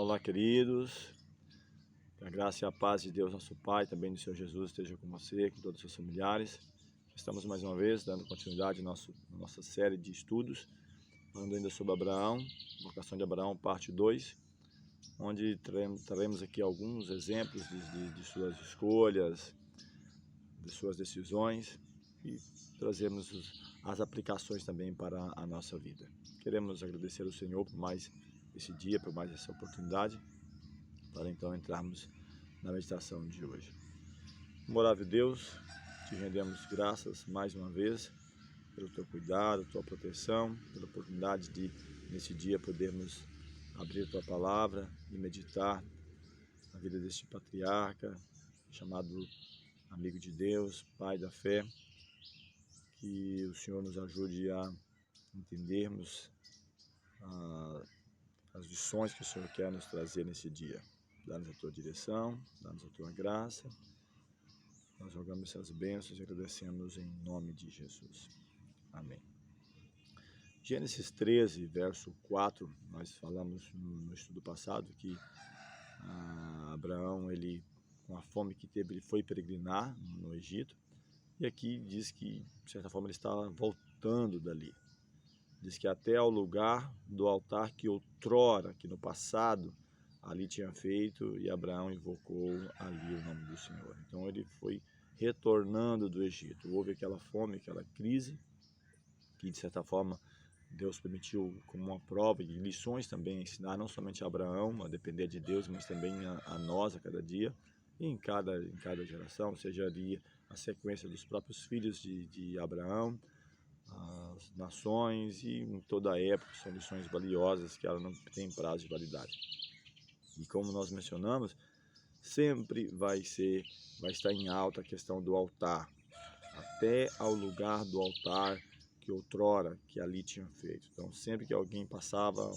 Olá, queridos. Que a graça e a paz de Deus, nosso Pai, também do Senhor Jesus, esteja com você, com todos os seus familiares. Estamos mais uma vez dando continuidade à nossa série de estudos, falando ainda sobre Abraão, vocação de Abraão, parte 2, onde traremos aqui alguns exemplos de suas escolhas, de suas decisões e trazemos as aplicações também para a nossa vida. Queremos agradecer ao Senhor por mais esse dia, por mais essa oportunidade, para então entrarmos na meditação de hoje. Amorável Deus, te rendemos graças mais uma vez pelo teu cuidado, tua proteção, pela oportunidade de nesse dia podermos abrir tua palavra e meditar na vida deste patriarca, chamado amigo de Deus, pai da fé. Que o Senhor nos ajude a entendermos as lições que o Senhor quer nos trazer nesse dia. Dá-nos a tua direção, dá-nos a tua graça. Nós rogamos essas bênçãos e agradecemos em nome de Jesus. Amém. Gênesis 13, verso 4, nós falamos no estudo passado que Abraão, ele, com a fome que teve, ele foi peregrinar no Egito. E aqui diz que, de certa forma, ele estava voltando dali. Diz que até ao lugar do altar que outrora, que no passado, ali tinha feito, e Abraão invocou ali o nome do Senhor. Então ele foi retornando do Egito. Houve aquela fome, aquela crise, que de certa forma Deus permitiu como uma prova e lições também a ensinar, não somente a Abraão, a depender de Deus, mas também a nós a cada dia, e em cada geração, seja ali a sequência dos próprios filhos de Abraão, as nações e em toda a época, são lições valiosas que ela não tem prazo de validade. E como nós mencionamos, sempre vai estar em alta a questão do altar, até ao lugar do altar que outrora, que ali tinha feito. Então sempre que alguém passava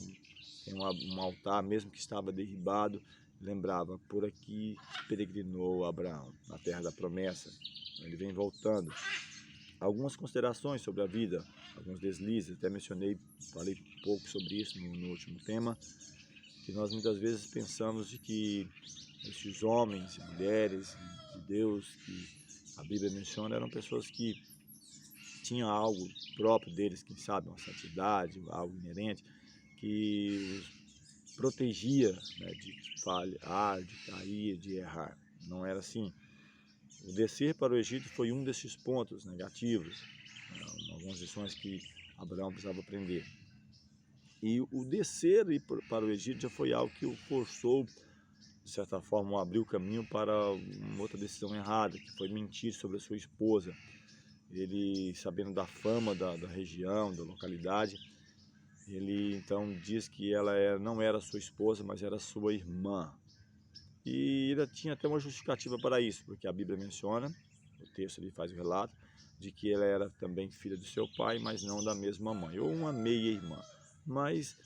em um altar, mesmo que estava derribado, lembrava, por aqui peregrinou Abraão, na terra da promessa. Ele vem voltando. Algumas considerações sobre a vida, alguns deslizes, até falei um pouco sobre isso no último tema, que nós muitas vezes pensamos de que esses homens e mulheres de Deus que a Bíblia menciona eram pessoas que tinham algo próprio deles, quem sabe, uma santidade, algo inerente, que os protegia, né, de falhar, de cair, de errar. Não era assim. O descer para o Egito foi um desses pontos negativos, algumas lições que Abraão precisava aprender. E o descer para o Egito já foi algo que o forçou, de certa forma, a abrir o caminho para uma outra decisão errada, que foi mentir sobre a sua esposa. Ele, sabendo da fama da região, da localidade, ele então diz que ela não era sua esposa, mas era sua irmã. E ele tinha até uma justificativa para isso, porque a Bíblia menciona, o texto ali faz o relato, de que ela era também filha do seu pai, mas não da mesma mãe, ou uma meia-irmã. Mas,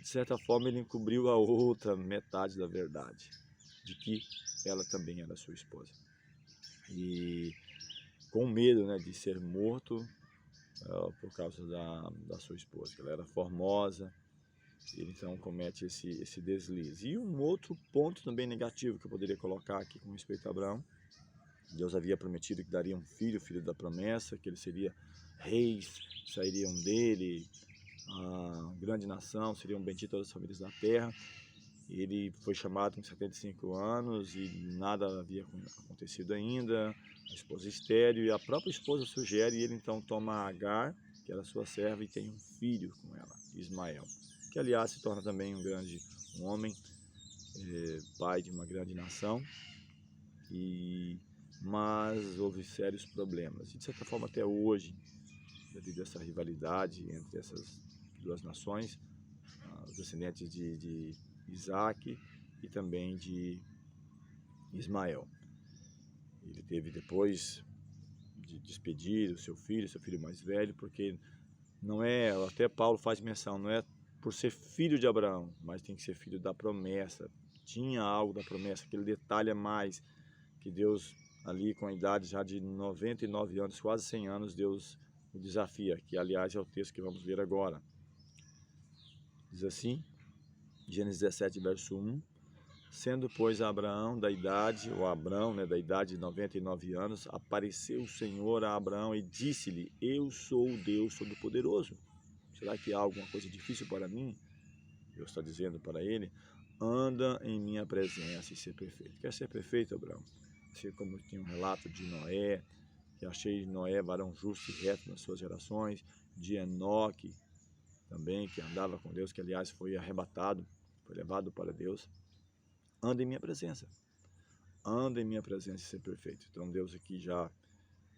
de certa forma, ele encobriu a outra metade da verdade, de que ela também era sua esposa. E com medo, né, de ser morto por causa da sua esposa, que ela era formosa. Ele então comete esse deslize. E um outro ponto também negativo que eu poderia colocar aqui com respeito a Abraão: Deus havia prometido que daria um filho, filho da promessa, que ele seria reis, sairiam dele, a grande nação, seriam benditas todas as famílias da terra. Ele foi chamado com 75 anos e nada havia acontecido ainda, a esposa estéril, e a própria esposa sugere, e ele então toma Agar, que era sua serva, e tem um filho com ela, Ismael, que aliás se torna também um homem, pai de uma grande nação, mas houve sérios problemas. E de certa forma até hoje, devido a essa rivalidade entre essas duas nações, os descendentes de Isaac e também de Ismael. Ele teve depois de despedir o seu filho mais velho, porque não é, até Paulo faz menção, não é por ser filho de Abraão, mas tem que ser filho da promessa. Tinha algo da promessa, aquele detalhe a mais, que Deus ali com a idade já de 99 anos, quase 100 anos, Deus o desafia, que aliás é o texto que vamos ver agora. Diz assim: Gênesis 17, verso 1. Sendo, pois, Abraão da idade, ou Abrão, né, da idade de 99 anos, apareceu o Senhor a Abraão e disse-lhe: Eu sou o Deus Todo-Poderoso. Será que há alguma coisa difícil para mim? Deus está dizendo para ele: anda em minha presença e ser perfeito. Quer ser perfeito, Abraão? Assim como tinha um relato de Noé, que achei Noé varão justo e reto nas suas gerações, de Enoque também, que andava com Deus, que aliás foi arrebatado, foi levado para Deus. Anda em minha presença. Anda em minha presença e ser perfeito. Então Deus aqui já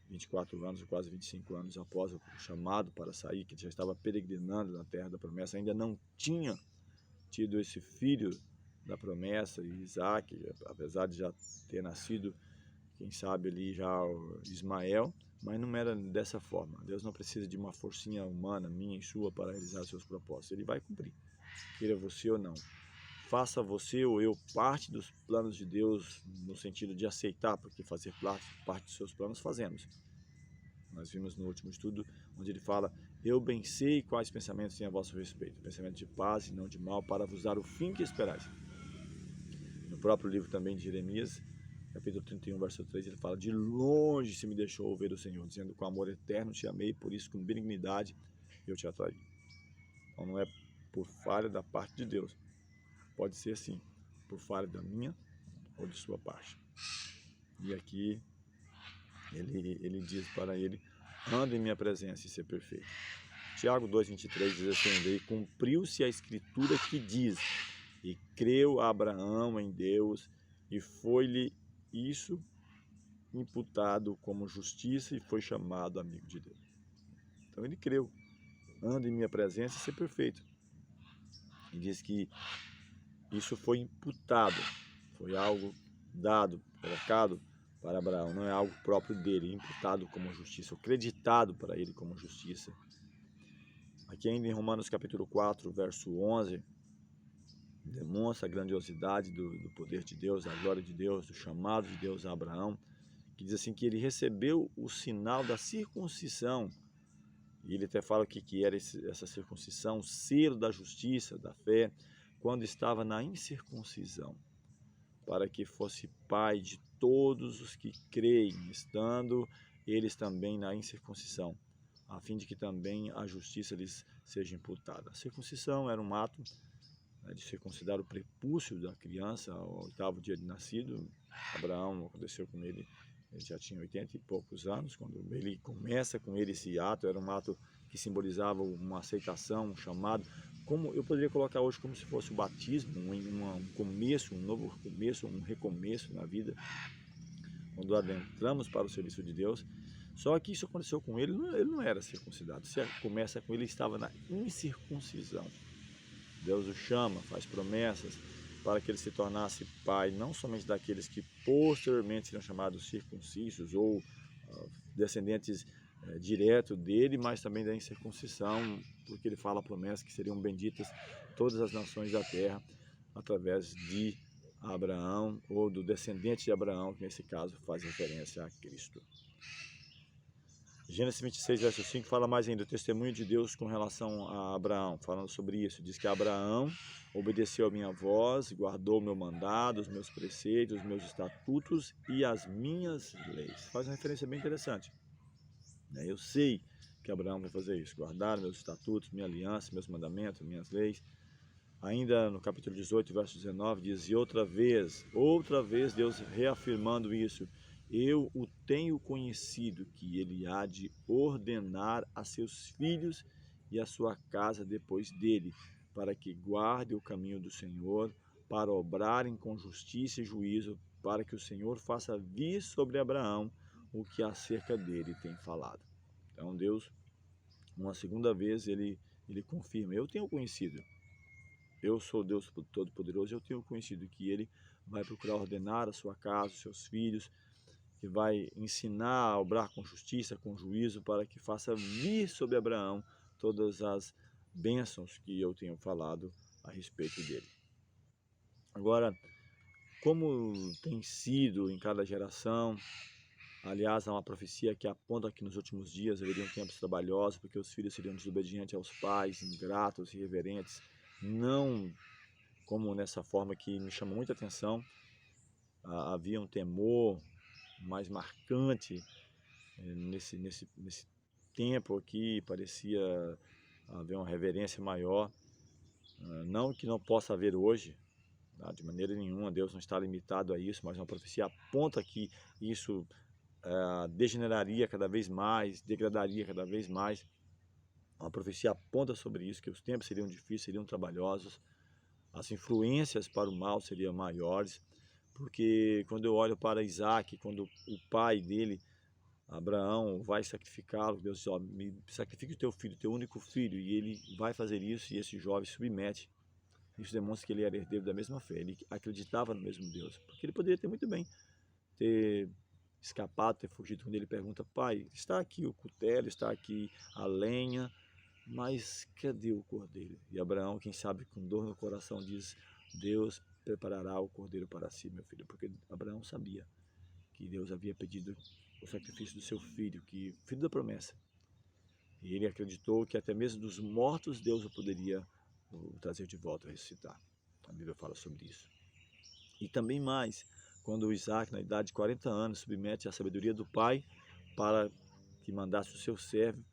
24 anos, quase 25 anos após o chamado para sair, que já estava peregrinando na terra da promessa, ainda não tinha tido esse filho da promessa, Isaac, apesar de já ter nascido, quem sabe ali já Ismael, mas não era dessa forma. Deus não precisa de uma forcinha humana, minha e sua, para realizar seus propósitos. Ele vai cumprir, queira você ou não. Faça você ou eu parte dos planos de Deus, no sentido de aceitar, porque fazer parte dos seus planos fazemos. Nós vimos no último estudo, onde ele fala: eu bem sei quais pensamentos têm a vosso respeito, pensamento de paz e não de mal, para vos dar o fim que esperais. No próprio livro também de Jeremias, capítulo 31, verso 3, ele fala: de longe se me deixou ver o Senhor, dizendo: com amor eterno te amei, por isso com benignidade eu te atraí. Então não é por falha da parte de Deus, pode ser sim por falha da minha ou de sua parte. E aqui ele diz para ele: anda em minha presença e ser perfeito. Tiago 2,23 diz assim: e cumpriu-se a escritura que diz: e creu Abraão em Deus, e foi-lhe isso imputado como justiça, e foi chamado amigo de Deus. Então ele creu: anda em minha presença e ser perfeito. E diz que isso foi imputado, foi algo dado, colocado para Abraão, não é algo próprio dele, imputado como justiça, ou acreditado para ele como justiça. Aqui ainda em Romanos capítulo 4, verso 11, demonstra a grandiosidade do poder de Deus, a glória de Deus, do chamado de Deus a Abraão, que diz assim que ele recebeu o sinal da circuncisão, e ele até fala o que era essa circuncisão, o selo da justiça, da fé, quando estava na incircuncisão, para que fosse pai de todos os que creem, estando eles também na incircuncisão, a fim de que também a justiça lhes seja imputada. A circuncisão era um ato, né, de circuncidar o prepúcio da criança ao 8º dia de nascido. Abraão, aconteceu com ele já tinha 80 e poucos anos, quando ele começa com ele esse ato. Era um ato que simbolizava uma aceitação, um chamado, como eu poderia colocar hoje como se fosse o batismo, um começo, um novo começo, um recomeço na vida, quando adentramos para o serviço de Deus. Só que isso aconteceu com ele não era circuncidado. Se começa com ele estava na incircuncisão. Deus o chama, faz promessas para que ele se tornasse pai, não somente daqueles que posteriormente seriam chamados circuncisos ou descendentes direto dele, mas também da incircuncisão, porque ele fala a promessa que seriam benditas todas as nações da terra através de Abraão, ou do descendente de Abraão, que nesse caso faz referência a Cristo. Gênesis 26, verso 5 fala mais ainda o testemunho de Deus com relação a Abraão, falando sobre isso. Diz que Abraão obedeceu a minha voz, guardou o meu mandado, os meus preceitos, os meus estatutos e as minhas leis. Faz uma referência bem interessante. Eu sei que Abraão vai fazer isso, guardar meus estatutos, minha aliança, meus mandamentos, minhas leis. Ainda no capítulo 18, verso 19, diz: e outra vez Deus reafirmando isso: eu o tenho conhecido, que ele há de ordenar a seus filhos e a sua casa depois dele, para que guarde o caminho do Senhor, para obrarem com justiça e juízo, para que o Senhor faça vir sobre Abraão o que acerca dele tem falado. Então Deus, uma segunda vez, ele confirma: eu tenho conhecido. Eu sou Deus Todo-Poderoso, eu tenho conhecido que ele vai procurar ordenar a sua casa, os seus filhos, que vai ensinar a obrar com justiça, com juízo, para que faça vir sobre Abraão todas as bênçãos que eu tenho falado a respeito dele. Agora, como tem sido em cada geração, aliás, há uma profecia que aponta que nos últimos dias haveriam tempos trabalhosos, porque os filhos seriam desobedientes aos pais, ingratos, irreverentes, não como nessa forma que me chamou muita atenção, havia um temor mais marcante nesse tempo aqui, parecia haver uma reverência maior, não que não possa haver hoje, tá? De maneira nenhuma, Deus não está limitado a isso, mas uma profecia aponta que isso degeneraria cada vez mais, degradaria cada vez mais. Uma profecia aponta sobre isso, que os tempos seriam difíceis, seriam trabalhosos, as influências para o mal seriam maiores, porque quando eu olho para Isaac, quando o pai dele, Abraão, vai sacrificá-lo, Deus diz, ó, me sacrifique o teu filho, teu único filho, e ele vai fazer isso, e esse jovem submete. Isso demonstra que ele era herdeiro da mesma fé, ele acreditava no mesmo Deus, porque ele poderia ter muito bem ter escapado, ter fugido, quando ele pergunta, pai, está aqui o cutelo, está aqui a lenha, mas cadê o cordeiro? E Abraão, quem sabe com dor no coração, diz, Deus preparará o cordeiro para si, meu filho, porque Abraão sabia que Deus havia pedido o sacrifício do seu filho, que filho da promessa. E ele acreditou que até mesmo dos mortos Deus o poderia trazer de volta, ressuscitar. A Bíblia fala sobre isso. E também mais, quando Isaac, na idade de 40 anos, submete à sabedoria do pai para que mandasse o seu servo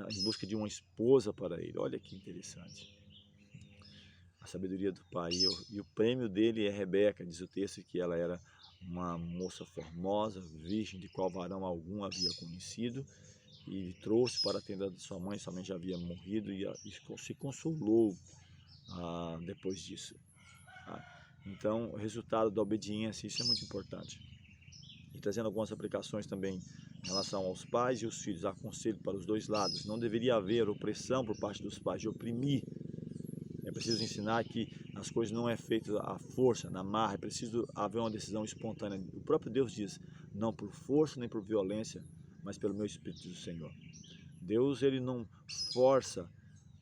em busca de uma esposa para ele. Olha que interessante. A sabedoria do pai. E o prêmio dele é Rebeca, diz o texto que ela era uma moça formosa, virgem, de qual varão algum havia conhecido, e trouxe para a tenda de sua mãe já havia morrido, e se consolou depois disso. Então, o resultado da obediência, isso é muito importante. E trazendo algumas aplicações também em relação aos pais e os filhos, aconselho para os dois lados. Não deveria haver opressão por parte dos pais, de oprimir. É preciso ensinar que as coisas não é feito à força, na marra, é preciso haver uma decisão espontânea. O próprio Deus diz, não por força nem por violência, mas pelo meu Espírito do Senhor. Deus, ele não força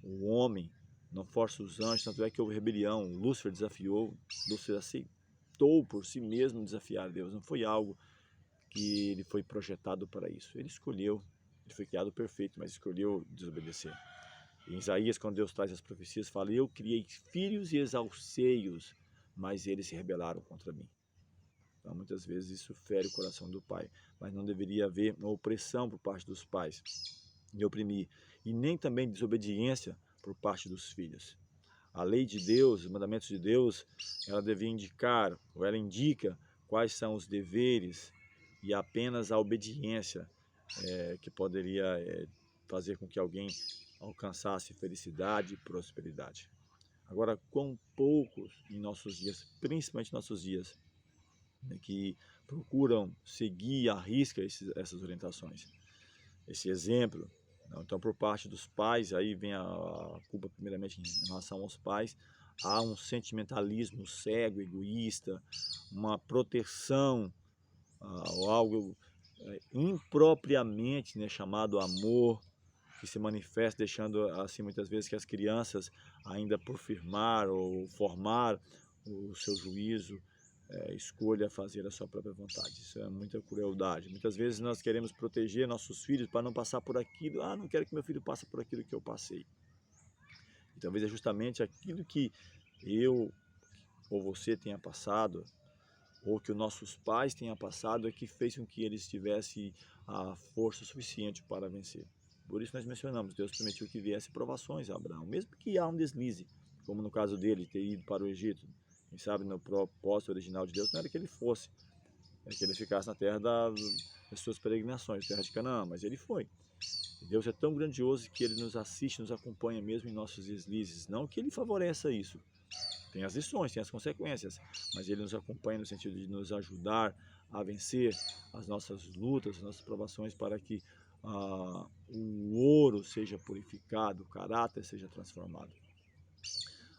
o homem, não força os anjos, tanto é que houve rebelião. Lúcifer desafiou, Lúcifer aceitou por si mesmo desafiar Deus. Não foi algo que ele foi projetado para isso. Ele escolheu, ele foi criado perfeito, mas escolheu desobedecer. Em Isaías, quando Deus traz as profecias, fala, eu criei filhos e exalcei-os, mas eles se rebelaram contra mim. Então, muitas vezes isso fere o coração do pai, mas não deveria haver uma opressão por parte dos pais, de oprimir, e nem também desobediência por parte dos filhos. A lei de Deus, os mandamentos de Deus, ela devia indicar, ou ela indica quais são os deveres, e apenas a obediência que poderia fazer com que alguém alcançasse felicidade e prosperidade. Agora, quão poucos em nossos dias, principalmente em nossos dias, que procuram seguir à risca essas orientações, esse exemplo. Então, por parte dos pais, aí vem a culpa primeiramente em relação aos pais, há um sentimentalismo cego, egoísta, uma proteção, ou algo impropriamente, né, chamado amor, que se manifesta deixando assim muitas vezes que as crianças ainda por firmar ou formar o seu juízo, escolha fazer a sua própria vontade. Isso é muita crueldade. Muitas vezes nós queremos proteger nossos filhos para não passar por aquilo. Não quero que meu filho passe por aquilo que eu passei. E talvez é justamente aquilo que eu ou você tenha passado, ou que os nossos pais tenham passado, que fez com que eles tivessem a força suficiente para vencer. Por isso nós mencionamos, Deus permitiu que viesse provações a Abraão, mesmo que há um deslize, como no caso dele, ter ido para o Egito. Quem sabe no propósito original de Deus não era que ele fosse, era que ele ficasse na terra das suas peregrinações, terra de Canaã, mas ele foi. E Deus é tão grandioso que ele nos assiste, nos acompanha mesmo em nossos deslizes, não que ele favoreça isso. Tem as lições, tem as consequências, mas ele nos acompanha no sentido de nos ajudar a vencer as nossas lutas, as nossas provações, para que o ouro seja purificado, o caráter seja transformado.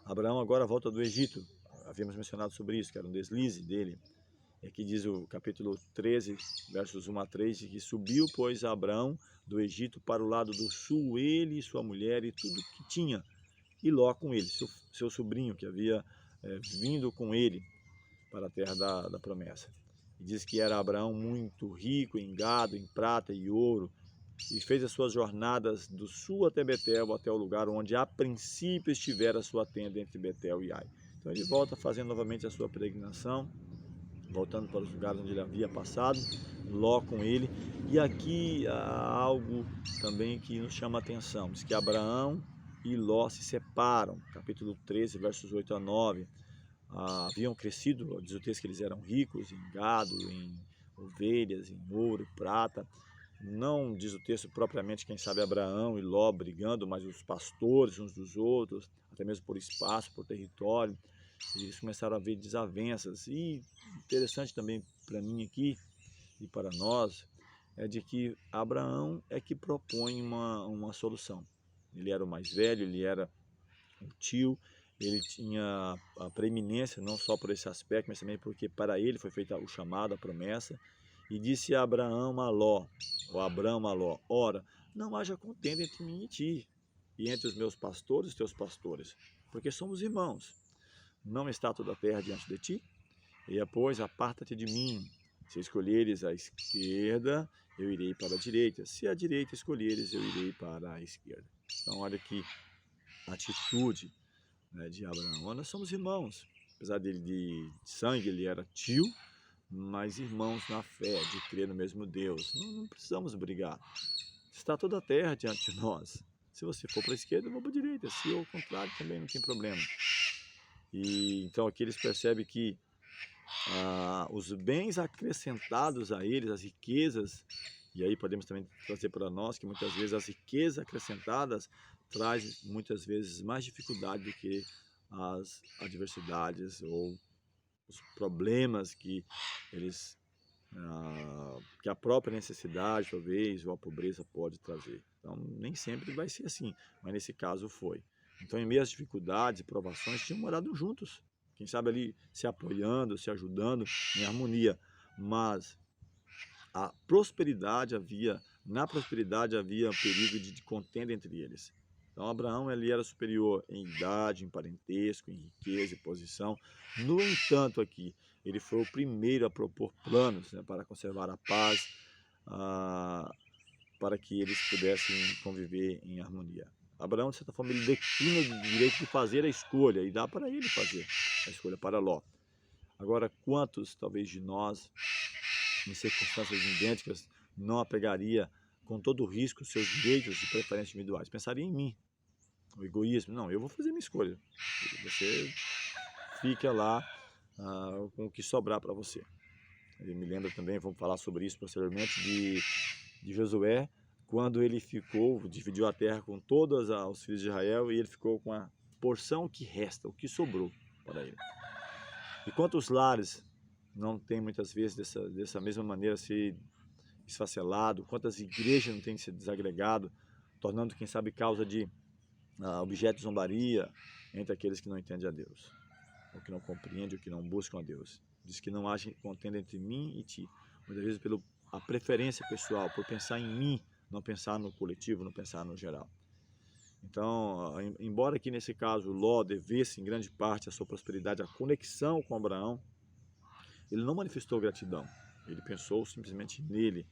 Abraão agora volta do Egito, havíamos mencionado sobre isso, que era um deslize dele. Aqui diz o capítulo 13, versos 1 a 3, que subiu, pois, Abraão do Egito para o lado do sul, ele e sua mulher e tudo que tinha, e Ló com ele, seu sobrinho, que havia vindo com ele para a terra da promessa. E diz que era Abraão muito rico em gado, em prata e ouro, e fez as suas jornadas do sul até Betel, até o lugar onde a princípio estivera a sua tenda entre Betel e Ai. Então ele volta fazendo novamente a sua peregrinação, voltando para os lugares onde ele havia passado, Ló com ele. E aqui há algo também que nos chama a atenção, diz que Abraão e Ló se separam, capítulo 13, versos 8 a 9. Haviam crescido, diz o texto que eles eram ricos em gado, em ovelhas, em ouro, prata. Não diz o texto propriamente, quem sabe, Abraão e Ló brigando, mas os pastores uns dos outros, até mesmo por espaço, por território. Eles começaram a ver desavenças. E interessante também para mim aqui e para nós, é de que Abraão é que propõe uma solução. Ele era o mais velho, ele era o tio, ele tinha a preeminência, não só por esse aspecto, mas também porque para ele foi feito o chamado, a promessa. E disse a Abraão a Ló, ou Abrão a Ló: ora, não haja contenda entre mim e ti, e entre os meus pastores e os teus pastores, porque somos irmãos. Não está toda a terra diante de ti? E pois, aparta-te de mim. Se escolheres a esquerda, eu irei para a direita. Se a direita escolheres, eu irei para a esquerda. Então, olha que atitude, né, de Abraão. Nós somos irmãos. Apesar dele de sangue, ele era tio, mas irmãos na fé, de crer no mesmo Deus. Não precisamos brigar. Está toda a terra diante de nós. Se você for para a esquerda, eu vou para a direita. Se ao contrário, também não tem problema. E então aqui eles percebem que os bens acrescentados a eles, as riquezas, e aí podemos também trazer para nós que muitas vezes as riquezas acrescentadas traz muitas vezes mais dificuldade do que as adversidades ou os problemas que eles que a própria necessidade talvez ou a pobreza pode trazer. Então nem sempre vai ser assim, mas nesse caso foi. Então em meio às dificuldades e provações tinham morado juntos, quem sabe ali se apoiando, se ajudando em harmonia, mas na prosperidade havia perigo de contenda entre eles. Então Abraão ele era superior em idade, em parentesco, em riqueza e posição. No entanto, aqui ele foi o primeiro a propor planos, né, para conservar a paz, para que eles pudessem conviver em harmonia. Abraão, de certa forma, ele declina o direito de fazer a escolha e dá para ele fazer a escolha para Ló. Agora, quantos, talvez, de nós, em circunstâncias idênticas, não apegaria com todo o risco seus direitos e preferências individuais? Pensaria em mim, o egoísmo. Não, eu vou fazer minha escolha. Você fica lá com o que sobrar para você. Eu me lembro também, vamos falar sobre isso posteriormente, de Josué, quando ele dividiu a terra com todos os filhos de Israel e ele ficou com a porção que resta, o que sobrou para ele. E quantos lares não tem muitas vezes dessa mesma maneira se esfacelado, quantas igrejas não têm se desagregado, tornando, quem sabe, causa de objeto de zombaria entre aqueles que não entendem a Deus, ou que não compreendem, ou que não buscam a Deus. Diz que não haja contenda entre mim e ti, muitas vezes pela preferência pessoal, por pensar em mim, não pensar no coletivo, não pensar no geral. Então, embora aqui nesse caso Ló devesse em grande parte a sua prosperidade, a conexão com Abraão, ele não manifestou gratidão, ele pensou simplesmente nele.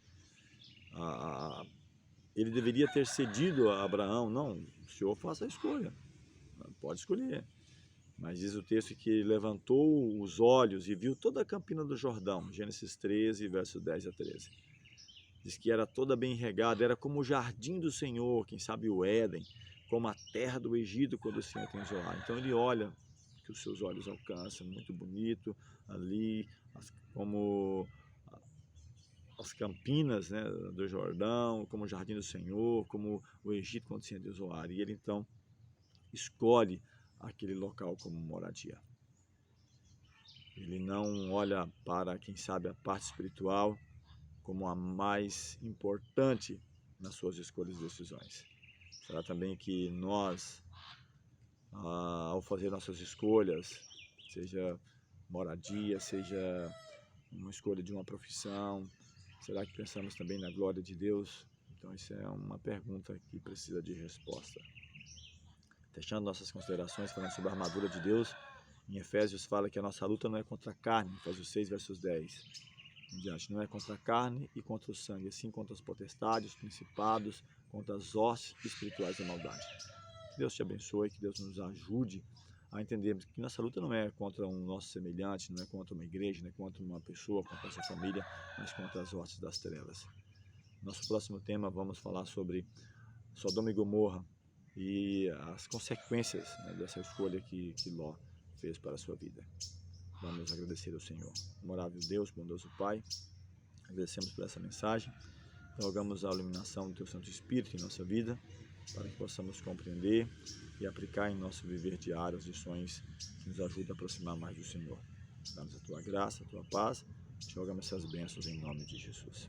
Ele deveria ter cedido a Abraão: não, o senhor faça a escolha, pode escolher. Mas diz o texto que ele levantou os olhos e viu toda a campina do Jordão, Gênesis 13, versos 10 a 13. Diz que era toda bem regada, era como o jardim do Senhor, quem sabe o Éden, como a terra do Egito quando o Senhor tem Zoar. Então ele olha, que os seus olhos alcançam, muito bonito ali, como as campinas, né, do Jordão, como o jardim do Senhor, como o Egito quando o Senhor tem Zoar. E ele então escolhe aquele local como moradia. Ele não olha para, quem sabe, a parte espiritual como a mais importante nas suas escolhas e decisões. Será também que nós, ao fazer nossas escolhas, seja moradia, seja uma escolha de uma profissão, será que pensamos também na glória de Deus? Então isso é uma pergunta que precisa de resposta. Fechando nossas considerações, falando sobre a armadura de Deus, em Efésios fala que a nossa luta não é contra a carne, Efésios 6, versos 10 em diante, não é contra a carne e contra o sangue, assim contra as potestades, os principados, contra as hostes espirituais da maldade. Que Deus te abençoe, que Deus nos ajude a entendermos que nossa luta não é contra um nosso semelhante, não é contra uma igreja, não é contra uma pessoa, contra essa família, mas contra as hostes das trevas. Nosso próximo tema, vamos falar sobre Sodoma e Gomorra e as consequências, né, dessa escolha que Ló fez para a sua vida. Vamos agradecer ao Senhor. Amorável Deus, bondoso Pai, agradecemos por essa mensagem, rogamos a iluminação do Teu Santo Espírito em nossa vida, para que possamos compreender e aplicar em nosso viver diário as lições que nos ajudam a aproximar mais do Senhor. Dá-nos a Tua graça, a Tua paz, te rogamos essas bênçãos em nome de Jesus.